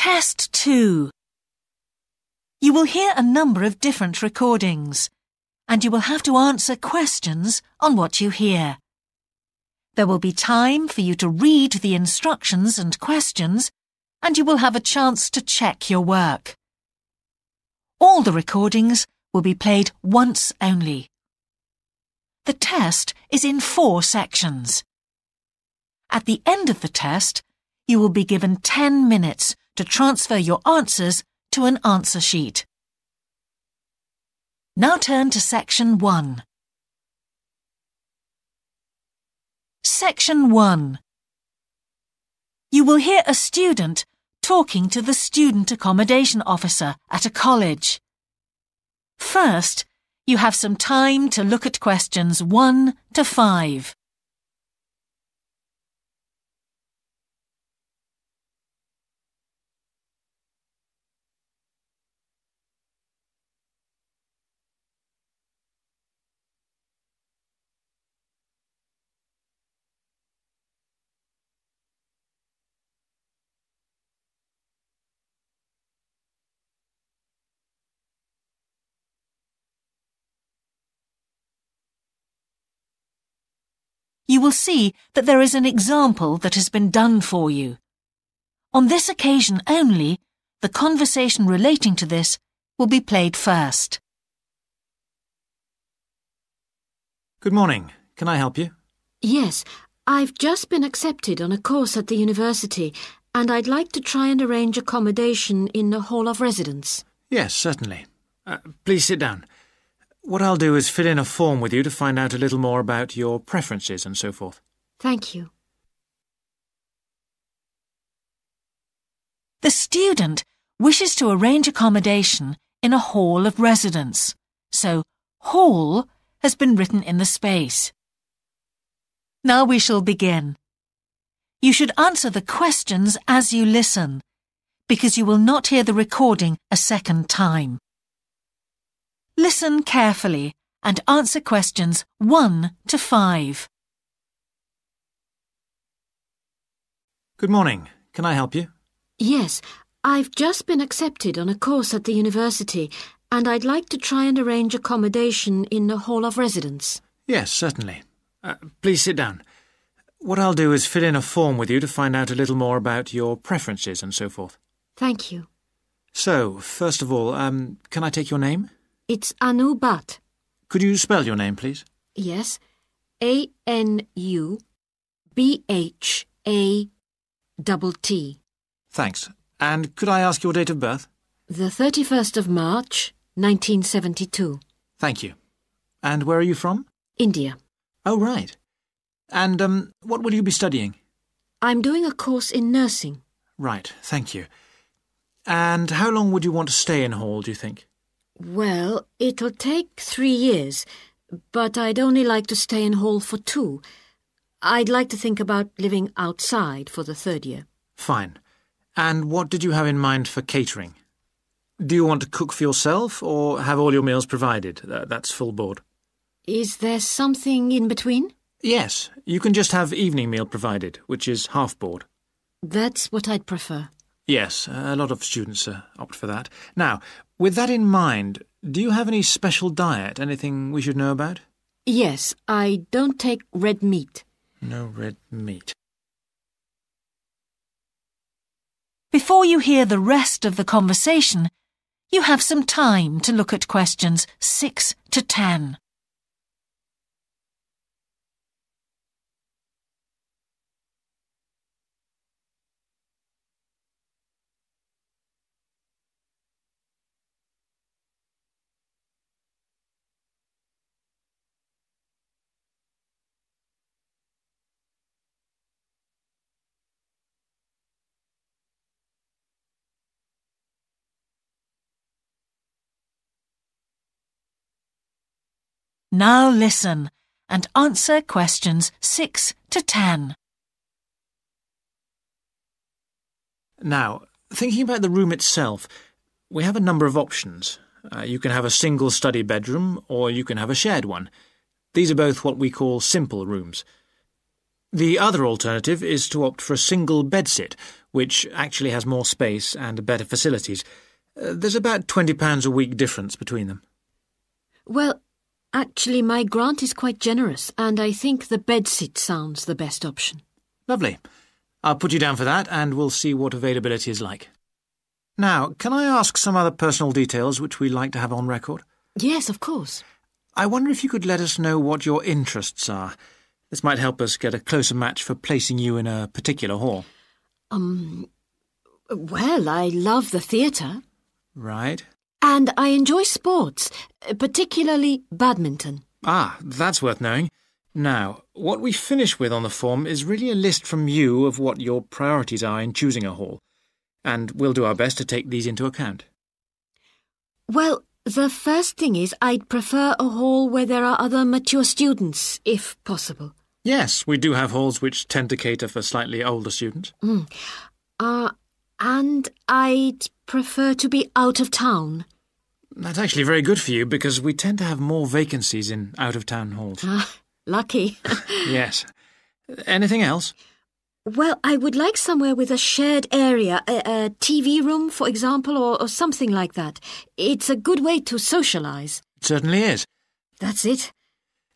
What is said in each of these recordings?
Test 2. You will hear a number of different recordings, and you will have to answer questions on what you hear. There will be time for you to read the instructions and questions, and you will have a chance to check your work. All the recordings will be played once only. The test is in 4 sections. At the end of the test, you will be given 10 minutes to transfer your answers to an answer sheet. Now turn to Section 1. Section 1. You will hear a student talking to the student accommodation officer at a college. First, you have some time to look at questions 1 to 5. You will see that there is an example that has been done for you. On this occasion only, the conversation relating to this will be played first. Good morning. Can I help you? Yes, I've just been accepted on a course at the university, and I'd like to try and arrange accommodation in the hall of residence. Yes, certainly. Please sit down. What I'll do is fill in a form with you to find out a little more about your preferences and so forth. Thank you. The student wishes to arrange accommodation in a hall of residence, so hall has been written in the space. Now we shall begin. You should answer the questions as you listen, because you will not hear the recording a second time. Listen carefully and answer questions 1 to 5. Good morning. Can I help you? Yes, I've just been accepted on a course at the university, and I'd like to try and arrange accommodation in the hall of residence. Yes, certainly. Please sit down. What I'll do is fill in a form with you to find out a little more about your preferences and so forth. Thank you. So, first of all, can I take your name? It's Anu Bhatt. Could you spell your name, please? Yes, ANUBHATT. Thanks. And could I ask your date of birth? The 31st of March, 1972. Thank you. And where are you from? India. Oh, right. And what will you be studying? I'm doing a course in nursing. Right, thank you. And how long would you want to stay in hall, do you think? Well, it'll take 3 years, but I'd only like to stay in hall for 2. I'd like to think about living outside for the 3rd year. Fine. And what did you have in mind for catering? Do you want to cook for yourself or have all your meals provided? That's full board. Is there something in between? Yes, you can just have evening meal provided, which is half board. That's what I'd prefer. Yes, a lot of students opt for that. Now, with that in mind, do you have any special diet, anything we should know about? Yes, I don't take red meat. No red meat. Before you hear the rest of the conversation, you have some time to look at questions 6 to 10. Now listen and answer questions 6 to 10. Now, thinking about the room itself, we have a number of options. You can have a single study bedroom or you can have a shared one. These are both what we call simple rooms. The other alternative is to opt for a single bedsit, which actually has more space and better facilities. There's about £20 a week difference between them. Well, actually my grant is quite generous, and I think the bedsit sounds the best option. Lovely. I'll put you down for that, and we'll see what availability is like. Now, can I ask some other personal details which we'd like to have on record? Yes, of course. I wonder if you could let us know what your interests are. This might help us get a closer match for placing you in a particular hall. Well, I love the theatre. Right. And I enjoy sports, particularly badminton. Ah, that's worth knowing. Now, what we finish with on the form is really a list from you of what your priorities are in choosing a hall, and we'll do our best to take these into account. Well, the first thing is I'd prefer a hall where there are other mature students, if possible. Yes, we do have halls which tend to cater for slightly older students. And I'd prefer to be out of town. That's actually very good for you, because we tend to have more vacancies in out-of-town halls. Lucky. Yes. Anything else? Well, I would like somewhere with a shared area, a TV room, for example, or something like that. It's a good way to socialise. It certainly is. That's it.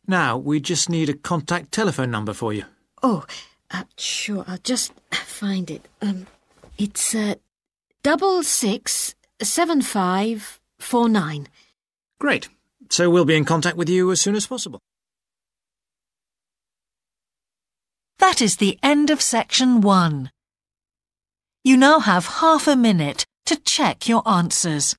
Now, we just need a contact telephone number for you. Oh, sure, I'll just find it. It's 667549. Great. So we'll be in contact with you as soon as possible. That is the end of section 1. You now have half a minute to check your answers.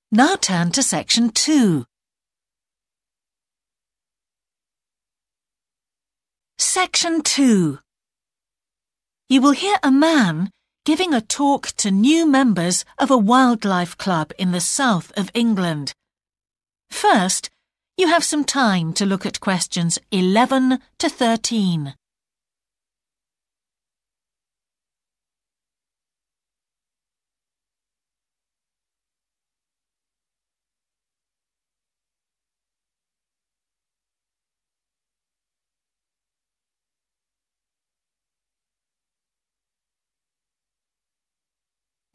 Now turn to section 2. Section 2. You will hear a man giving a talk to new members of a wildlife club in the south of England. First, you have some time to look at questions 11 to 13.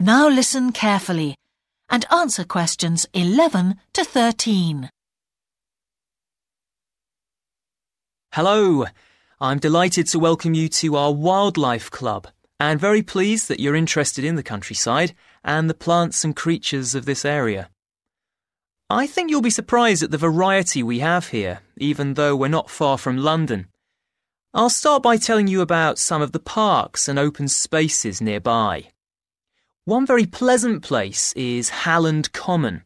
Now listen carefully and answer questions 11 to 13. Hello, I'm delighted to welcome you to our Wildlife Club and very pleased that you're interested in the countryside and the plants and creatures of this area. I think you'll be surprised at the variety we have here, even though we're not far from London. I'll start by telling you about some of the parks and open spaces nearby. One very pleasant place is Halland Common.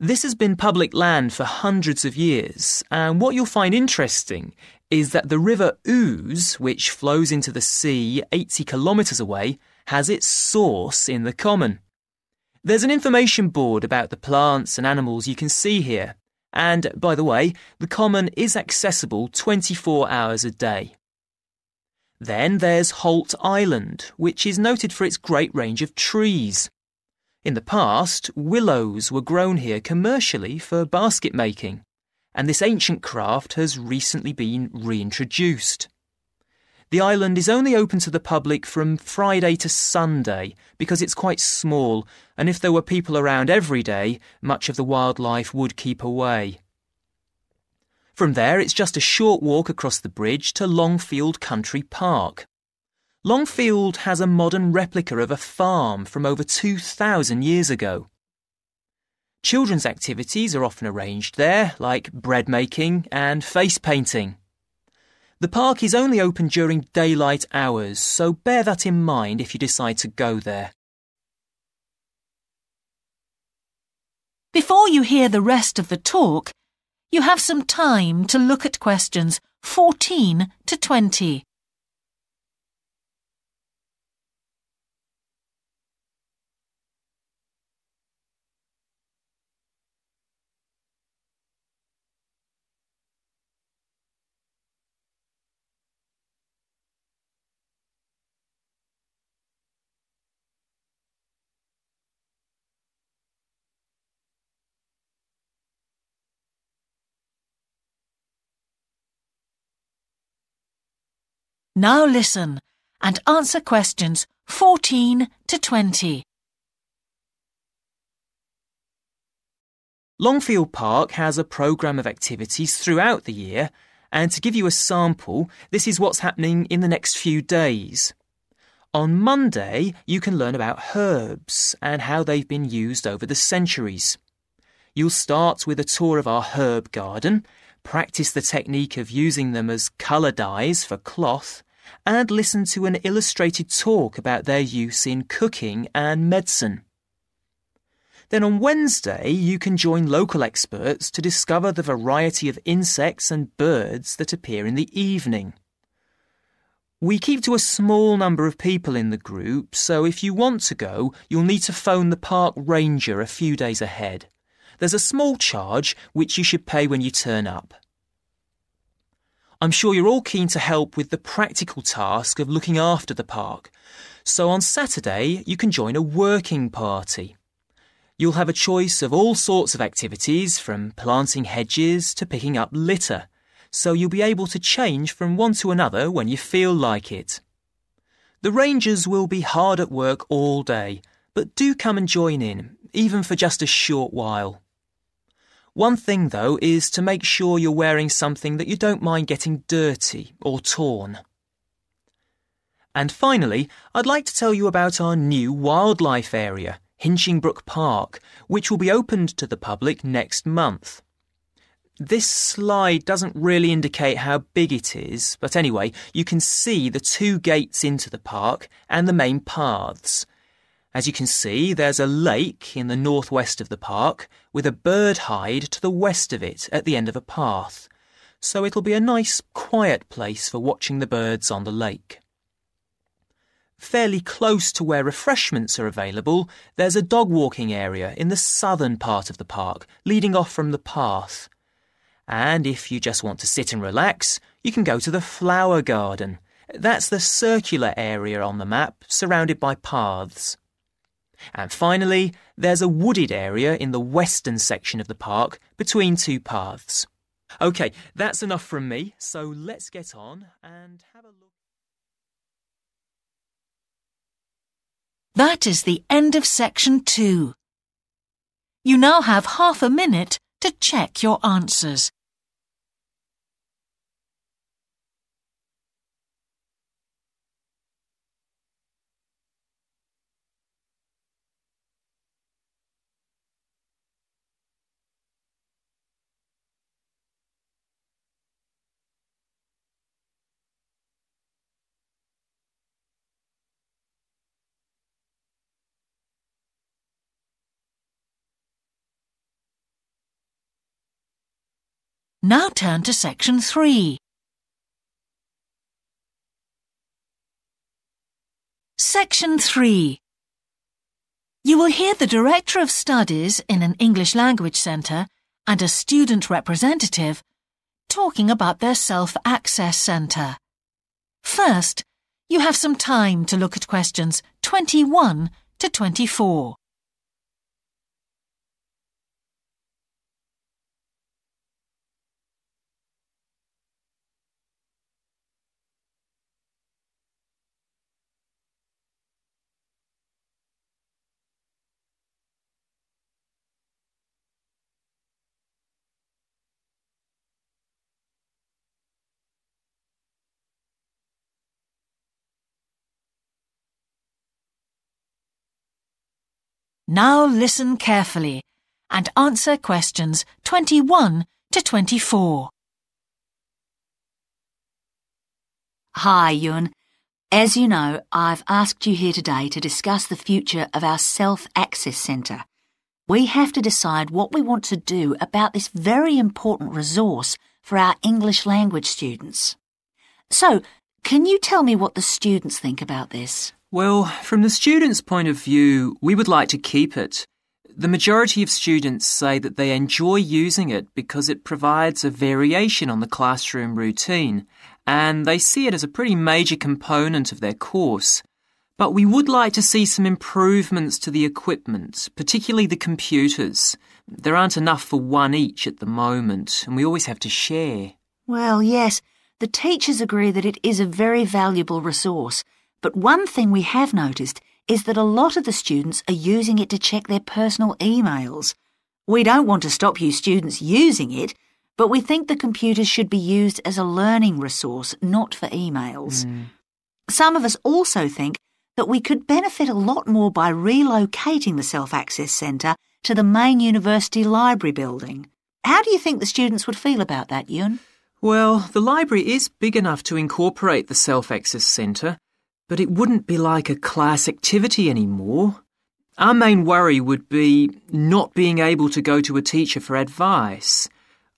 This has been public land for hundreds of years, and what you'll find interesting is that the River Ouse, which flows into the sea 80 kilometres away, has its source in the common. There's an information board about the plants and animals you can see here, and, by the way, the common is accessible 24 hours a day. Then there's Holt Island, which is noted for its great range of trees. In the past, willows were grown here commercially for basket making, and this ancient craft has recently been reintroduced. The island is only open to the public from Friday to Sunday because it's quite small, and if there were people around every day, much of the wildlife would keep away. From there, it's just a short walk across the bridge to Longfield Country Park. Longfield has a modern replica of a farm from over 2,000 years ago. Children's activities are often arranged there, like bread making and face painting. The park is only open during daylight hours, so bear that in mind if you decide to go there. Before you hear the rest of the talk, you have some time to look at questions 14 to 20. Now listen and answer questions 14 to 20. Longfield Park has a programme of activities throughout the year, and to give you a sample, this is what's happening in the next few days. On Monday, you can learn about herbs and how they've been used over the centuries. You'll start with a tour of our herb garden, practice the technique of using them as colour dyes for cloth, and listen to an illustrated talk about their use in cooking and medicine. Then on Wednesday, you can join local experts to discover the variety of insects and birds that appear in the evening. We keep to a small number of people in the group, so if you want to go, you'll need to phone the park ranger a few days ahead. There's a small charge which you should pay when you turn up. I'm sure you're all keen to help with the practical task of looking after the park, so on Saturday you can join a working party. You'll have a choice of all sorts of activities, from planting hedges to picking up litter, so you'll be able to change from one to another when you feel like it. The rangers will be hard at work all day, but do come and join in, even for just a short while. One thing, though, is to make sure you're wearing something that you don't mind getting dirty or torn. And finally, I'd like to tell you about our new wildlife area, Hinchingbrook Park, which will be opened to the public next month. This slide doesn't really indicate how big it is, but anyway, you can see the 2 gates into the park and the main paths. As you can see, there's a lake in the northwest of the park with a bird hide to the west of it at the end of a path, so it'll be a nice, quiet place for watching the birds on the lake. Fairly close to where refreshments are available, there's a dog walking area in the southern part of the park, leading off from the path. And if you just want to sit and relax, you can go to the flower garden. That's the circular area on the map, surrounded by paths. And finally, there's a wooded area in the western section of the park, between 2 paths. OK, that's enough from me, so let's get on and have a look. That is the end of section 2. You now have half a minute to check your answers. Now turn to section 3. Section 3. You will hear the Director of Studies in an English Language Centre and a student representative talking about their Self-Access Centre. First, you have some time to look at questions 21 to 24. Now listen carefully and answer questions 21 to 24. Hi, Yun. As you know, I've asked you here today to discuss the future of our Self-Access Centre. We have to decide what we want to do about this very important resource for our English language students. So, can you tell me what the students think about this? Well, from the students' point of view, we would like to keep it. The majority of students say that they enjoy using it because it provides a variation on the classroom routine, and they see it as a pretty major component of their course. But we would like to see some improvements to the equipment, particularly the computers. There aren't enough for one each at the moment, and we always have to share. Well, yes, The teachers agree that it is a very valuable resource, but one thing we have noticed is that a lot of the students are using it to check their personal emails. We don't want to stop you students using it, but we think the computers should be used as a learning resource, not for emails. Some of us also think that we could benefit a lot more by relocating the Self-Access Centre to the main university library building. How do you think the students would feel about that, Yun? Well, the library is big enough to incorporate the Self-Access Centre, but it wouldn't be like a class activity anymore. Our main worry would be not being able to go to a teacher for advice.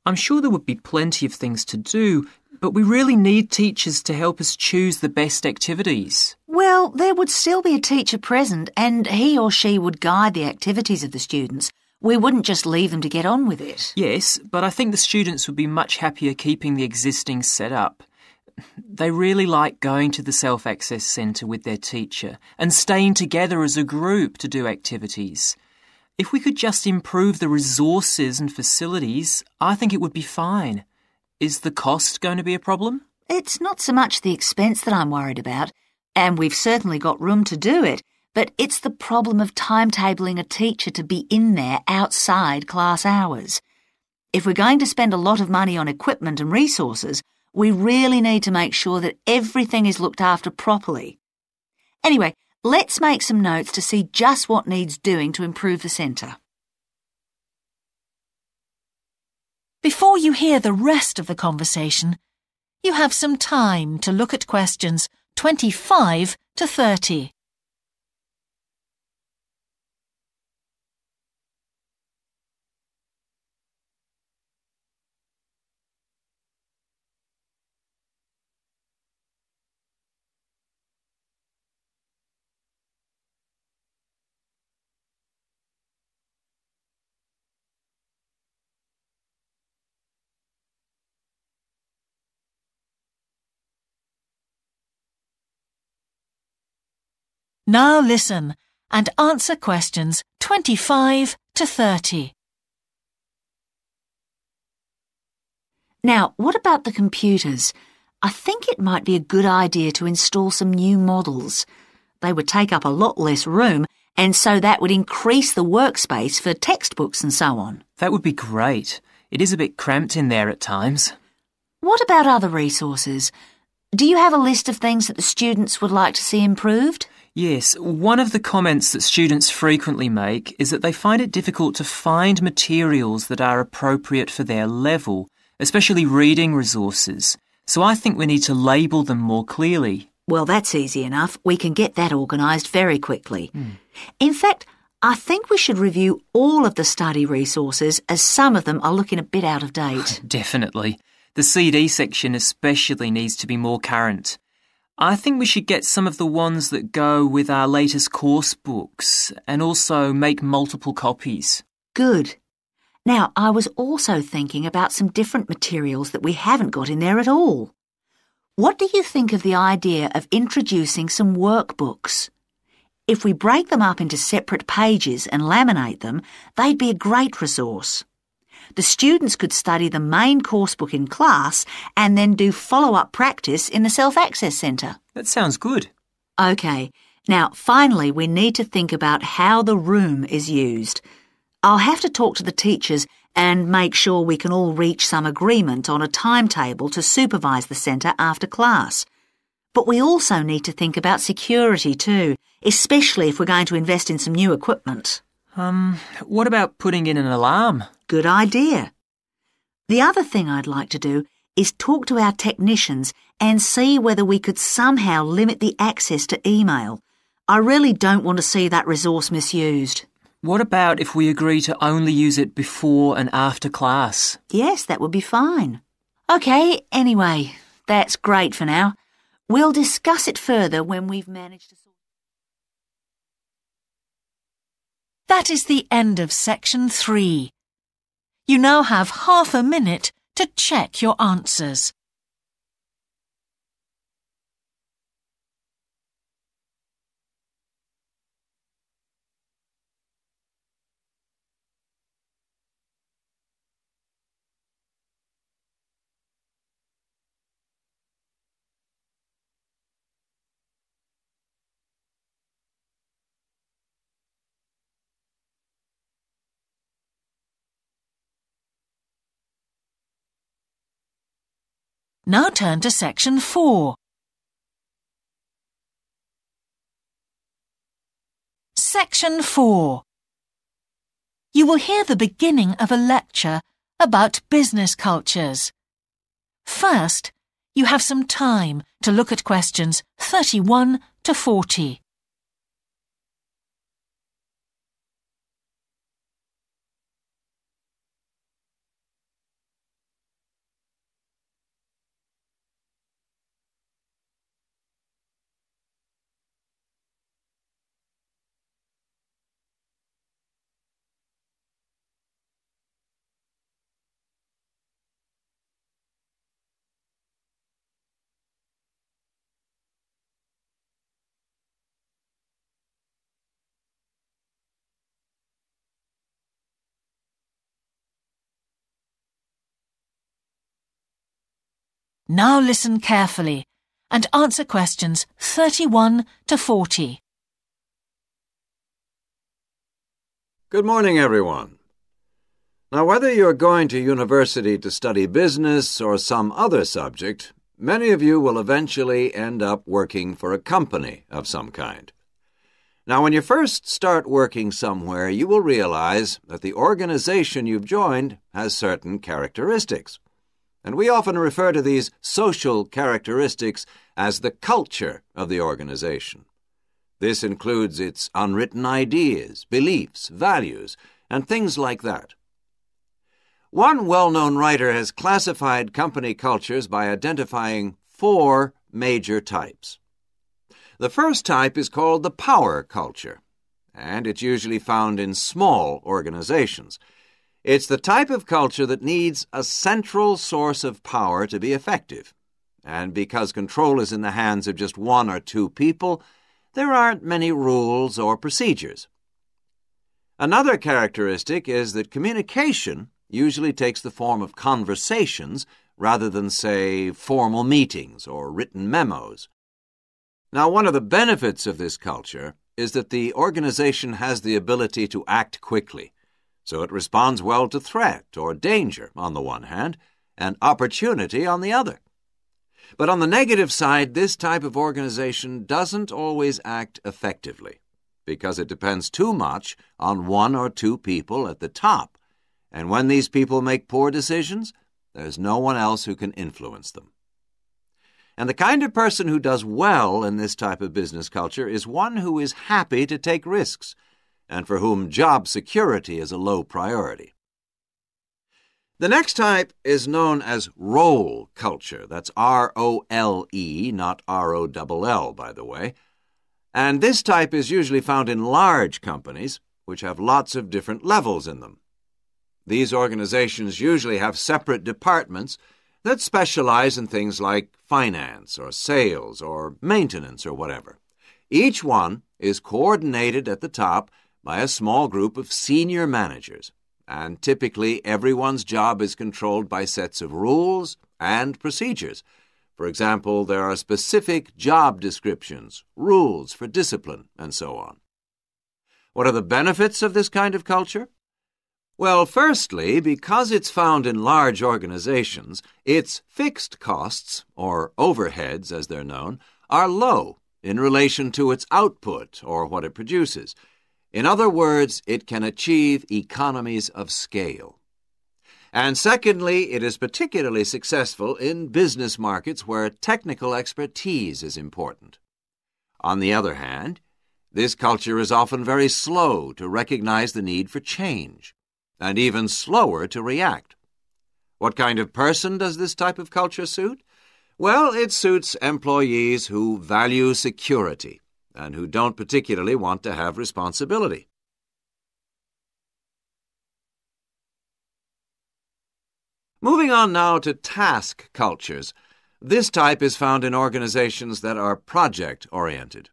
I'm sure there would be plenty of things to do, but we really need teachers to help us choose the best activities. Well, there would still be a teacher present and he or she would guide the activities of the students. We wouldn't just leave them to get on with it. Yes, but I think the students would be much happier keeping the existing setup. They really like going to the Self-Access Centre with their teacher and staying together as a group to do activities. If we could just improve the resources and facilities, I think it would be fine. Is the cost going to be a problem? It's not so much the expense that I'm worried about, and we've certainly got room to do it, but it's the problem of timetabling a teacher to be in there outside class hours. If we're going to spend a lot of money on equipment and resources, we really need to make sure that everything is looked after properly. Anyway, let's make some notes to see just what needs doing to improve the centre. Before you hear the rest of the conversation, you have some time to look at questions 25 to 30. Now listen and answer questions 25 to 30. Now, what about the computers? I think it might be a good idea to install some new models. They would take up a lot less room, and so that would increase the workspace for textbooks and so on. That would be great. It is a bit cramped in there at times. What about other resources? Do you have a list of things that the students would like to see improved? Yes, one of the comments that students frequently make is that they find it difficult to find materials that are appropriate for their level, especially reading resources. So I think we need to label them more clearly. Well, that's easy enough. We can get that organised very quickly. In fact, I think we should review all of the study resources as some of them are looking a bit out of date. Definitely. The CD section especially needs to be more current. I think we should get some of the ones that go with our latest course books and also make multiple copies. Good. Now, I was also thinking about some different materials that we haven't got in there at all. What do you think of the idea of introducing some workbooks? If we break them up into separate pages and laminate them, they'd be a great resource. The students could study the main course book in class and then do follow-up practice in the Self-Access Centre. That sounds good. OK, now finally we need to think about how the room is used. I'll have to talk to the teachers and make sure we can all reach some agreement on a timetable to supervise the centre after class. But we also need to think about security too, especially if we're going to invest in some new equipment. What about putting in an alarm? Good idea. The other thing I'd like to do is talk to our technicians and see whether we could somehow limit the access to email. I really don't want to see that resource misused. What about if we agree to only use it before and after class? Yes, that would be fine. OK, anyway, that's great for now. We'll discuss it further when we've managed to sort. That is the end of section 3. You now have half a minute to check your answers. Now turn to section 4. Section 4. You will hear the beginning of a lecture about business cultures. First, you have some time to look at questions 31 to 40. Now listen carefully and answer questions 31 to 40. Good morning, everyone. Now, whether you're going to university to study business or some other subject, many of you will eventually end up working for a company of some kind. Now, when you first start working somewhere, you will realize that the organization you've joined has certain characteristics. And we often refer to these social characteristics as the culture of the organization. This includes its unwritten ideas, beliefs, values, and things like that. One well-known writer has classified company cultures by identifying 4 major types. The first type is called the power culture, and it's usually found in small organizations. It's the type of culture that needs a central source of power to be effective. And because control is in the hands of just 1 or 2 people, there aren't many rules or procedures. Another characteristic is that communication usually takes the form of conversations rather than, say, formal meetings or written memos. Now, one of the benefits of this culture is that the organization has the ability to act quickly. So it responds well to threat or danger on the one hand, and opportunity on the other. But on the negative side, this type of organization doesn't always act effectively, because it depends too much on 1 or 2 people at the top, and when these people make poor decisions, there's no one else who can influence them. And the kind of person who does well in this type of business culture is one who is happy to take risks, and for whom job security is a low priority. The next type is known as role culture. That's R-O-L-E, not R-O-L-L, by the way. And this type is usually found in large companies, which have lots of different levels in them. These organizations usually have separate departments that specialize in things like finance or sales or maintenance or whatever. Each one is coordinated at the top by a small group of senior managers, and typically everyone's job is controlled by sets of rules and procedures. For example, there are specific job descriptions, rules for discipline, and so on. What are the benefits of this kind of culture? Well, firstly, because it's found in large organizations, its fixed costs, or overheads as they're known, are low in relation to its output or what it produces. In other words, it can achieve economies of scale. And secondly, it is particularly successful in business markets where technical expertise is important. On the other hand, this culture is often very slow to recognize the need for change, and even slower to react. What kind of person does this type of culture suit? Well, it suits employees who value security and who don't particularly want to have responsibility. Moving on now to task cultures. This type is found in organizations that are project-oriented.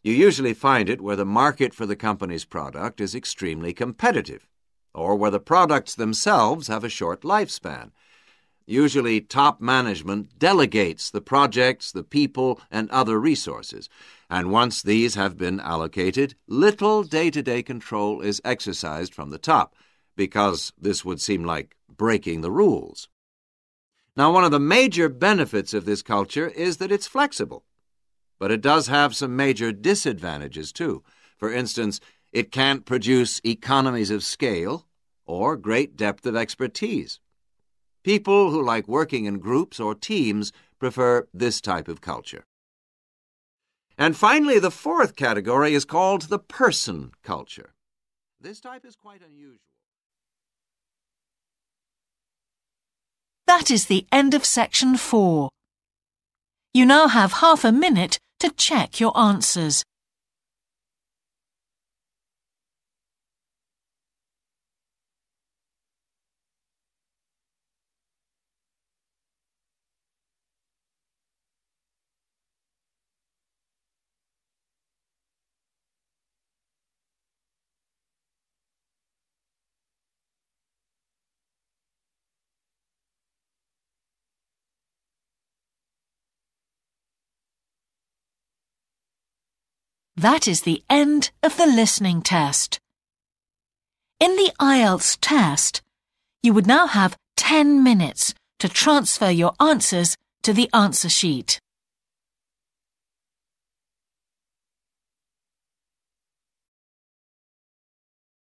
You usually find it where the market for the company's product is extremely competitive, or where the products themselves have a short lifespan. Usually, top management delegates the projects, the people, and other resources, and once these have been allocated, little day-to-day control is exercised from the top, because this would seem like breaking the rules. Now, one of the major benefits of this culture is that it's flexible. But it does have some major disadvantages, too. For instance, it can't produce economies of scale or great depth of expertise. People who like working in groups or teams prefer this type of culture. And finally, the fourth category is called the person culture. This type is quite unusual. That is the end of section 4. You now have half a minute to check your answers. That is the end of the listening test. In the IELTS test, you would now have 10 minutes to transfer your answers to the answer sheet.